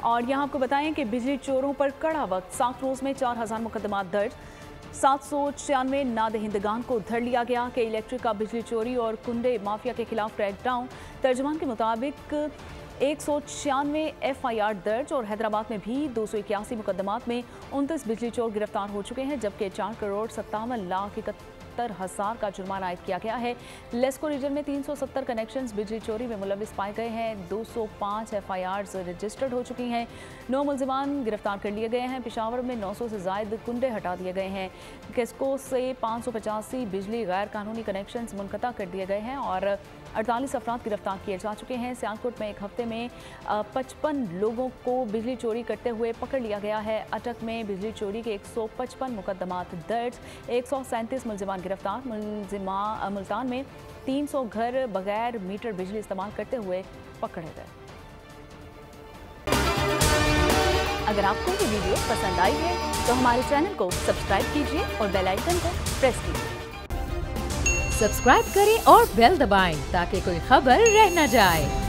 और यहाँ आपको बताएं कि बिजली चोरों पर कड़ा वक्त, 7 रोज में 4000 मुकदमा दर्ज, 796 नादहिंदगान को धर लिया गया। कि इलेक्ट्रिक का बिजली चोरी और कुंडे माफिया के खिलाफ क्रैकडाउन। तर्जुमान के मुताबिक 196 FIR दर्ज और हैदराबाद में भी 281 मुकदमात में 29 बिजली चोर गिरफ्तार हो चुके हैं, जबकि 4,57,71,000 का जुर्माना आयद किया गया है। लेस्को रीजन में 370 कनेक्शंस बिजली चोरी में मुलविस पाए गए हैं। 205 FIRs रजिस्टर्ड हो चुकी हैं। 9 मुलजिमान गिरफ्तार कर लिए गए हैं। पेशावर में 900 से जायद कुंडे हटा दिए गए हैं। केस्को से 585 बिजली गैर कानूनी कनेक्शंस मुनक़ता कर दिए गए हैं और 48 अफराद गिरफ्तार किए जा चुके हैं। सियालकोट में एक हफ्ते में 55 लोगों को बिजली चोरी करते हुए पकड़ लिया गया है। अटक में बिजली चोरी के 155 मुकदमात दर्ज, 137 मुलजिमान गिरफ्तार। मुल्तान में 300 घर बगैर मीटर बिजली इस्तेमाल करते हुए पकड़े गए। अगर आपको ये वीडियो पसंद आई है तो हमारे चैनल को सब्सक्राइब कीजिए और बेल आइकन को प्रेस कीजिए। सब्सक्राइब करें और बेल दबाएं ताकि कोई खबर रह न जाए।